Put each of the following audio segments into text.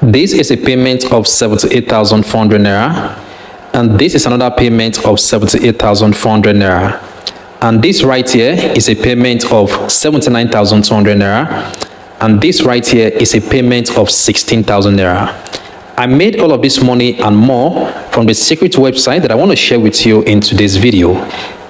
This is a payment of 78,400 naira, and this is another payment of 78,400 naira, and this right here is a payment of 79,200 naira, and this right here is a payment of 16,000 naira. I made all of this money and more from the secret website that I want to share with you in today's video.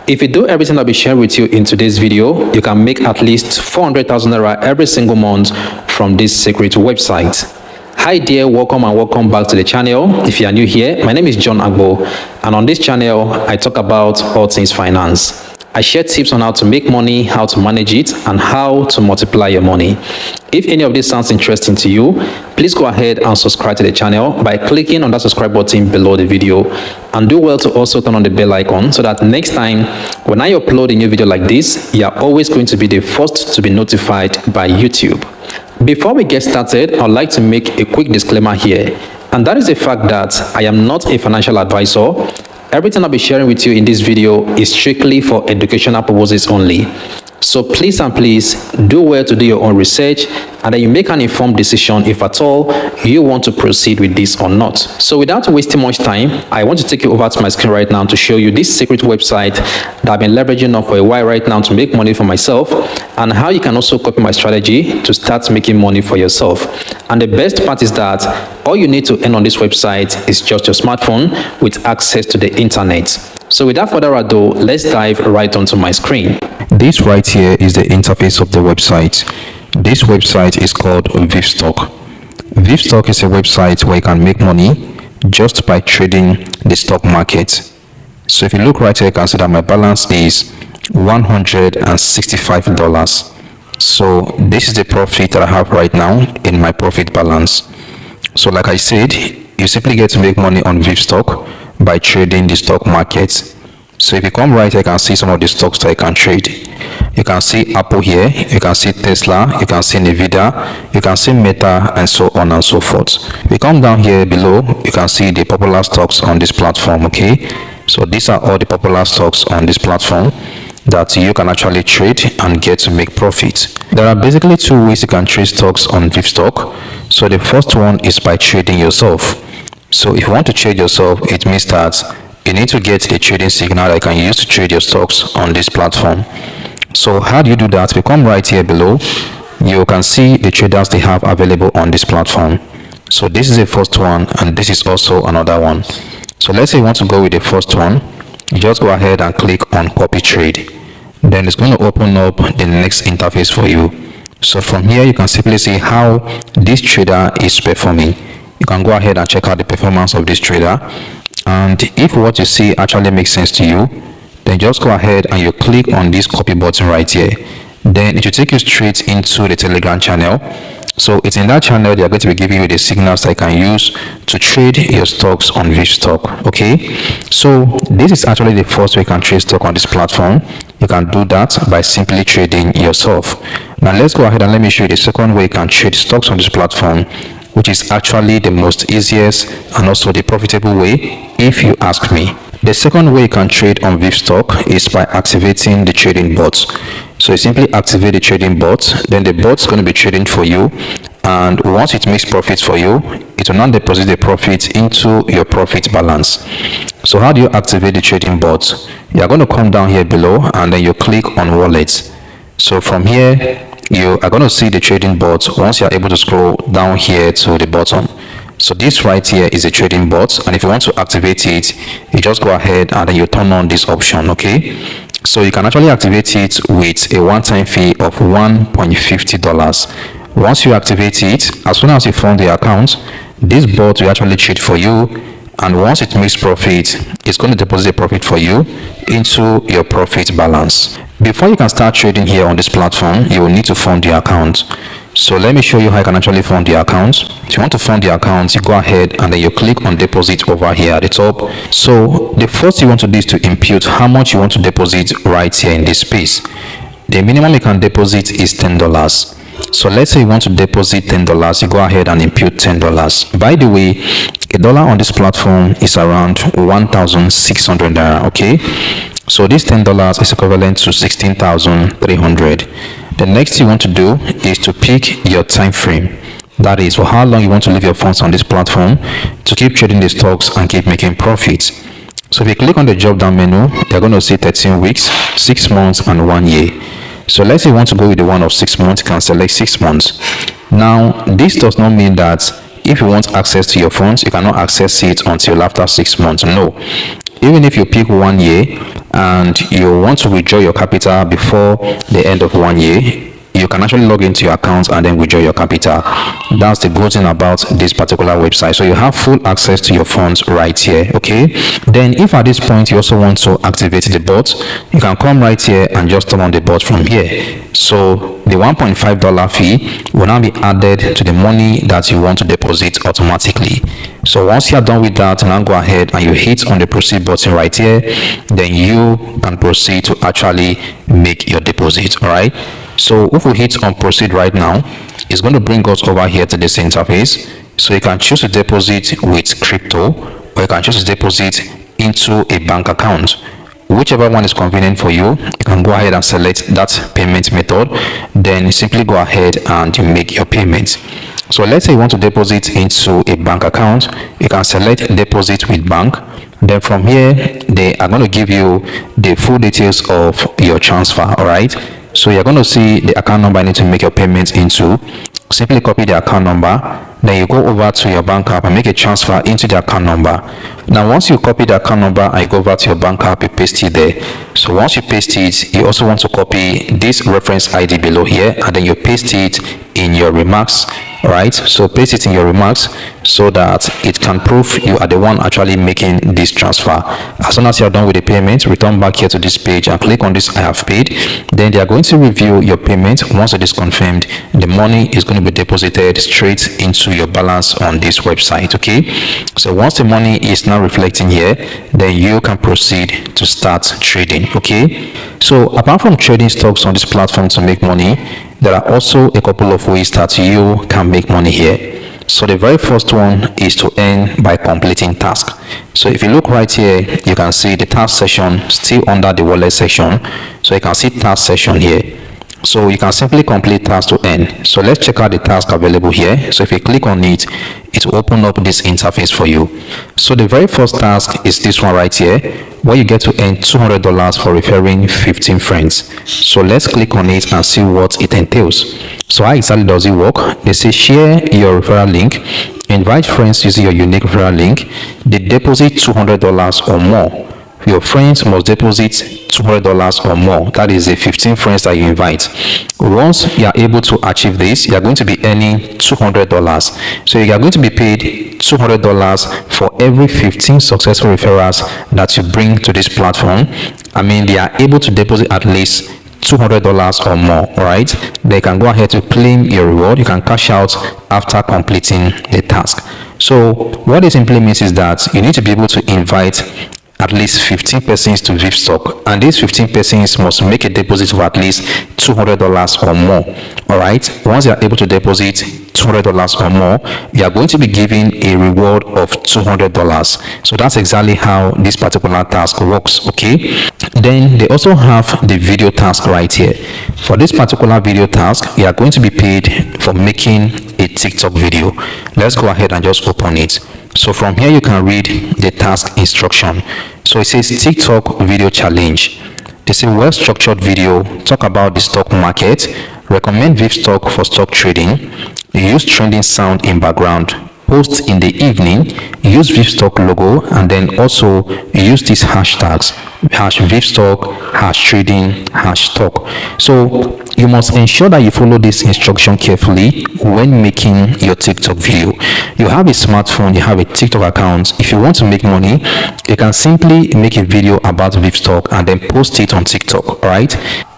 If you do everything I'll be sharing with you in today's video, you can make at least 400,000 naira every single month from this secret website. Hi dear, welcome and welcome back to the channel. If you are new here, my name is John Agbo, and on this channel I talk about all things finance. I share tips on how to make money, how to manage it, and how to multiply your money. If any of this sounds interesting to you, please go ahead and subscribe to the channel by clicking on that subscribe button below the video, and do well to also turn on the bell icon so that next time when I upload a new video like this, you are always going to be the first to be notified by YouTube. Before we get started, I'd like to make a quick disclaimer here, and that is the fact that I am not a financial advisor. Everything I'll be sharing with you in this video is strictly for educational purposes only. So please and please do well to do your own research, and then you make an informed decision if at all you want to proceed with this or not. So without wasting much time, I want to take you over to my screen right now to show you this secret website that I've been leveraging on for a while right now to make money for myself, and how you can also copy my strategy to start making money for yourself. And the best part is that all you need to earn on this website is just your smartphone with access to the internet. So without further ado, let's dive right onto my screen. This right here is the interface of the website. This website is called Vivstock. Vivstock is a website where you can make money just by trading the stock market. So if you look right here, you can see that my balance is $165. So this is the profit that I have right now in my profit balance. So like I said, you simply get to make money on Vivstock by trading the stock market. So if you come right here, you can see some of the stocks that you can trade. You can see Apple here, you can see Tesla, you can see Nvidia, you can see Meta, and so on and so forth. If you come down here below, you can see the popular stocks on this platform. Okay, so these are all the popular stocks on this platform that you can actually trade and get to make profit. There are basically two ways you can trade stocks on Vivstock. So the first one is by trading yourself. So if you want to trade yourself, it means that you need to get the trading signal that you can use to trade your stocks on this platform. So how do you do that? If you come right here below, you can see the traders they have available on this platform. So this is the first one, and this is also another one. So let's say you want to go with the first one. You just go ahead and click on copy trade. Then it's going to open up the next interface for you. So from here you can simply see how this trader is performing. You can go ahead and check out the performance of this trader, and if what you see actually makes sense to you, then just go ahead and you click on this copy button right here. Then it will take you straight into the Telegram channel. So it's in that channel they are going to be giving you the signals that you can use to trade your stocks on Vivstock. Okay, so this is actually the first way you can trade stock on this platform. You can do that by simply trading yourself. Now let's go ahead and let me show you the second way you can trade stocks on this platform, which is actually the most easiest and also the profitable way if you ask me. The second way you can trade on Vivstock is by activating the trading bots. So you simply activate the trading bot, then the bot's going to be trading for you, and once it makes profits for you, it will now deposit the profit into your profit balance. So how do you activate the trading bot? You are going to come down here below and then you click on wallets. So from here you are going to see the trading bot once you are able to scroll down here to the bottom. So this right here is a trading bot, and if you want to activate it, you just go ahead and then you turn on this option. Okay, so you can actually activate it with a one-time fee of $1.50. Once you activate it, as soon as you fund the account, this bot will actually trade for you, and once it makes profit, it's going to deposit the profit for you into your profit balance. Before you can start trading here on this platform, you will need to fund the account. So let me show you how you can actually fund the account. If you want to fund the account, you go ahead and then you click on deposit over here at the top. So the first thing you want to do is to impute how much you want to deposit right here in this space. The minimum you can deposit is $10. So let's say you want to deposit $10, you go ahead and impute $10. By the way, $1 on this platform is around 1,600 naira. Okay, so this $10 is equivalent to 16,300. The next thing you want to do is to pick your time frame. That is for how long you want to leave your funds on this platform to keep trading the stocks and keep making profits. So if you click on the drop down menu, you're going to see 13 weeks, 6 months and 1 year. So let's say you want to go with the one of 6 months, you can select 6 months. Now this does not mean that if you want access to your funds, you cannot access it until after 6 months. No. Even if you pick 1 year and you want to withdraw your capital before the end of 1 year, you can actually log into your account and then withdraw your capital. That's the good thing about this particular website. So you have full access to your funds right here. Okay, then if at this point you also want to activate the bot, you can come right here and just turn on the bot from here. So the $1.5 fee will now be added to the money that you want to deposit automatically. So once you are done with that, now go ahead and you hit on the proceed button right here, then you can proceed to actually make your deposit. All right, so if we hit on proceed right now, it's going to bring us over here to this interface. So you can choose to deposit with crypto, or you can choose to deposit into a bank account. Whichever one is convenient for you, you can go ahead and select that payment method, then simply go ahead and you make your payment. So let's say you want to deposit into a bank account, you can select deposit with bank. Then from here, they are going to give you the full details of your transfer. All right, so you're going to see the account number you need to make your payments into. Simply copy the account number, then you go over to your bank app and make a transfer into the account number. Now once you copy the account number and you go over to your bank app, you paste it there. So once you paste it, you also want to copy this reference ID below here and then you paste it in your remarks. All right, so paste it in your remarks so that it can prove you are the one actually making this transfer. As soon as you are done with the payment, return back here to this page and click on this I have paid. Then they are going to review your payment. Once it is confirmed, the money is going to be deposited straight into your balance on this website. Okay, so once the money is now reflecting here, then you can proceed to start trading. Okay, so apart from trading stocks on this platform to make money, there are also a couple of ways that you can make money here. So the very first one is to earn by completing tasks. So if you look right here, you can see the task section still under the wallet section. So you can see task section here. So you can simply complete tasks to earn. So let's check out the task available here. So if you click on it, it will open up this interface for you. So the very first task is this one right here, where you get to earn $200 for referring 15 friends. So let's click on it and see what it entails. So how exactly does it work? They say share your referral link, invite friends using your unique referral link. They deposit $200 or more. Your friends must deposit $200 or more. That is the 15 friends that you invite. Once you are able to achieve this, you are going to be earning $200. So you are going to be paid $200 for every 15 successful referrals that you bring to this platform. I mean, they are able to deposit at least $200 or more. All right, they can go ahead to claim your reward. You can cash out after completing the task. So what this simply means is that you need to be able to invite at least 15 persons to VIP stock, and these 15 persons must make a deposit of at least $200 or more. All right, once you are able to deposit $200 or more, you are going to be given a reward of $200. So that's exactly how this particular task works. Okay, then they also have the video task right here. For this particular video task, you are going to be paid for making a TikTok video. Let's go ahead and just open it. So from here you can read the task instruction. So it says TikTok video challenge. They say well-structured video, talk about the stock market, recommend VIP stock for stock trading, use trending sound in background, post in the evening, use VIP stock logo, and then also use these hashtags #VIP stock, #trading, #stock. So you must ensure that you follow this instruction carefully when making your TikTok video. You have a smartphone, you have a TikTok account. If you want to make money, you can simply make a video about VIP stock and then post it on TikTok. All right,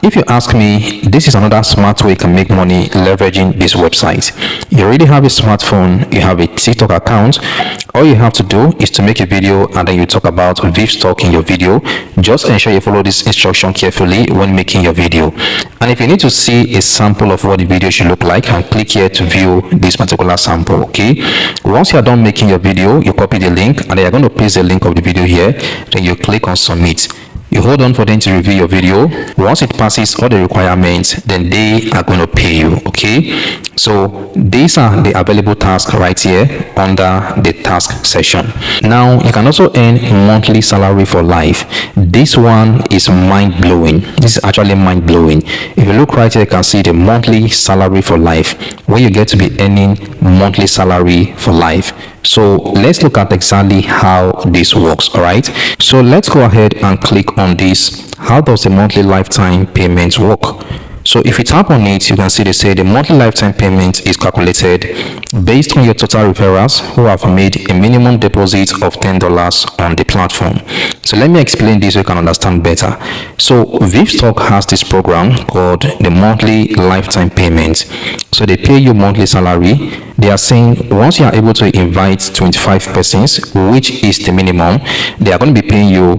if you ask me, this is another smart way you can make money leveraging this website. You already have a smartphone, you have a TikTok account. All you have to do is to make a video and then you talk about VIP stock in your video. Just ensure you follow this instruction carefully when making your video. And if you need to see a sample of what the video should look like, and click here to view this particular sample. Okay, once you are done making your video, you copy the link and then you're going to paste the link of the video here. Then you click on submit. You hold on for them to review your video. Once it passes all the requirements, then they are going to pay you. Okay, so these are the available tasks right here under the task section. Now you can also earn monthly salary for life. This one is mind-blowing. This is actually mind-blowing. If you look right here, you can see the monthly salary for life, where you get to be earning monthly salary for life. So let's look at exactly how this works. All right, so let's go ahead and click on this. How does the monthly lifetime payment work? So if you tap on it, you can see they say the monthly lifetime payment is calculated based on your total referrals who have made a minimum deposit of $10 on the platform. So let me explain this so you can understand better. So VIVstock has this program called the monthly lifetime payment. So they pay you monthly salary. They are saying once you are able to invite 25 persons, which is the minimum, they are going to be paying you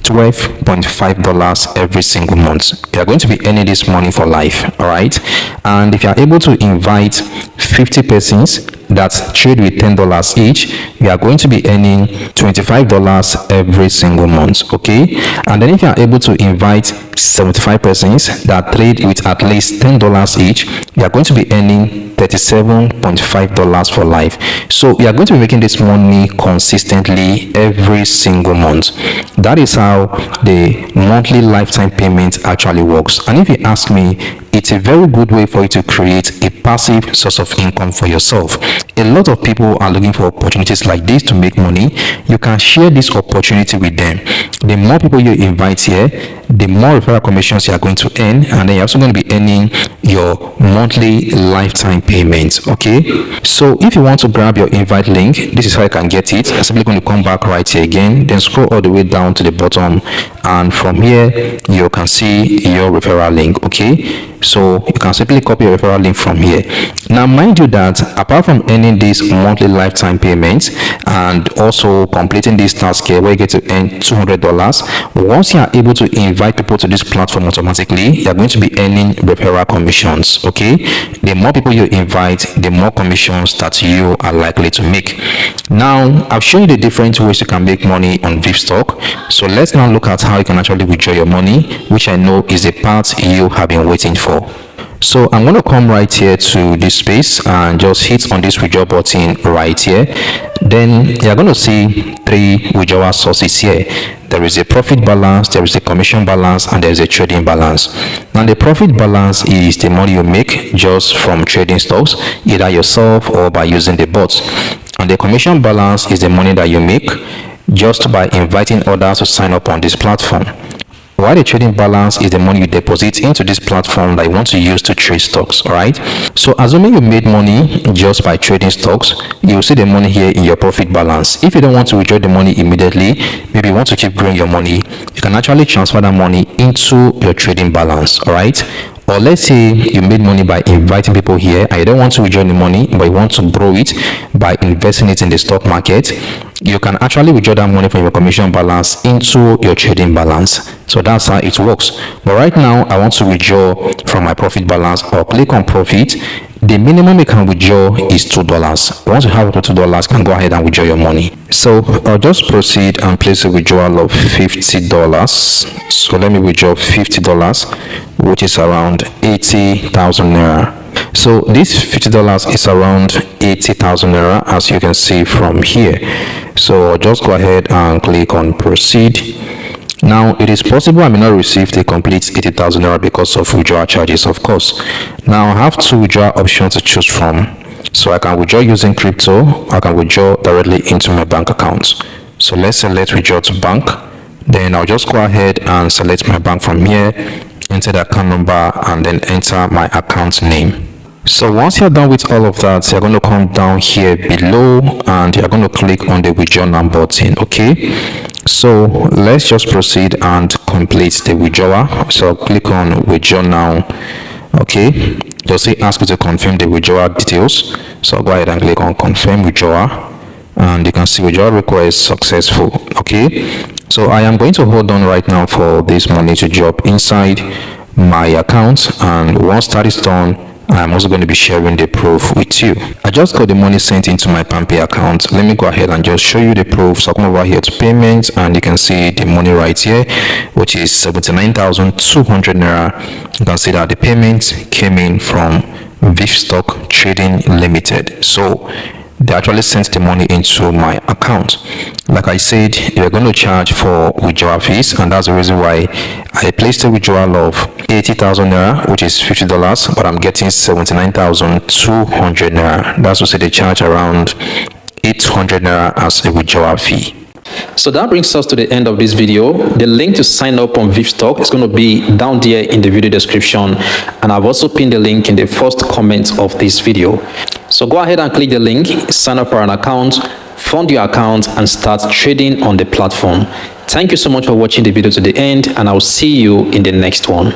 $12.5 every single month. You are going to be earning this money for life. All right, and if you are able to invite 50 persons that trade with $10 each, you are going to be earning $25 every single month. Okay, and then if you are able to invite 75 persons that trade with at least $10 each, you are going to be earning $37.5 for life. So you are going to be making this money consistently every single month. That is how the monthly lifetime payment actually works. And if you ask me, it's a very good way for you to create a passive source of income for yourself. A lot of people are looking for opportunities like this to make money. You can share this opportunity with them. The more people you invite here, the more referral commissions you are going to earn, and then you're also going to be earning your monthly lifetime payments. Okay, so if you want to grab your invite link, this is how you can get it. I'm simply going to come back right here again, then scroll all the way down to the bottom, and from here you can see your referral link. Okay, so you can simply copy your referral link from here. Now mind you that apart from earning this monthly lifetime payments and also completing this task here where you get to earn $200, once you are able to invite people to this platform automatically, you are going to be earning referral commissions. Okay, the more people you invite, the more commissions that you are likely to make. Now I've shown you the different ways you can make money on VIVstock. So let's now look at how you can actually withdraw your money, which I know is the part you have been waiting for. So I'm going to come right here to this space and just hit on this withdraw button right here. Then you're going to see three withdrawal sources here. There is a profit balance, there is a commission balance, and there is a trading balance. Now the profit balance is the money you make just from trading stocks, either yourself or by using the bots. And the commission balance is the money that you make just by inviting others to sign up on this platform. While the trading balance is the money you deposit into this platform that you want to use to trade stocks. All right, so assuming you made money just by trading stocks, you will see the money here in your profit balance. If you don't want to withdraw the money immediately, maybe you want to keep growing your money, you can actually transfer that money into your trading balance. All right, or let's say you made money by inviting people here and you don't want to withdraw the money, but you want to grow it by investing it in the stock market, you can actually withdraw that money from your commission balance into your trading balance. So that's how it works. But right now I want to withdraw from my profit balance. I'll click on profit. The minimum you can withdraw is $2. Once you have up to $2, you can go ahead and withdraw your money. So I'll just proceed and place a withdrawal of $50. So let me withdraw $50, which is around 80,000 naira. So this $50 is around 80,000 naira, as you can see from here. So I'll just go ahead and click on proceed. Now it is possible I may not receive the complete 80,000 naira because of withdrawal charges, of course. Now I have two withdrawal options to choose from. So I can withdraw using crypto, or I can withdraw directly into my bank account. So let's select withdraw to bank. Then I'll just go ahead and select my bank from here, enter the account number, and then enter my account name. So once you're done with all of that, you're going to come down here below and you're going to click on the withdraw now button. Okay, so let's just proceed and complete the withdrawal. So click on withdraw now. Okay, just say ask you to confirm the withdrawal details. So go ahead and click on confirm withdrawal, and you can see withdrawal request successful. Okay, so I am going to hold on right now for this money to drop inside my account, and once that is done, I'm also going to be sharing the proof with you. I just got the money sent into my PalmPay account. Let me go ahead and just show you the proof. So come over here to payments, and you can see the money right here, which is 79,200 naira. You can see that the payment came in from VIF Stock Trading Limited. So they actually sent the money into my account. Like I said, they're going to charge for withdrawal fees, and that's the reason why I placed a withdrawal of 80,000 naira, which is $50, but I'm getting 79,200 naira. That's to say they charge around 800 naira as a withdrawal fee. So that brings us to the end of this video. The link to sign up on VIF Stock is going to be down there in the video description, and I've also pinned the link in the first comment of this video. So go ahead and click the link, sign up for an account, fund your account, and start trading on the platform. Thank you so much for watching the video to the end, and I'll see you in the next one.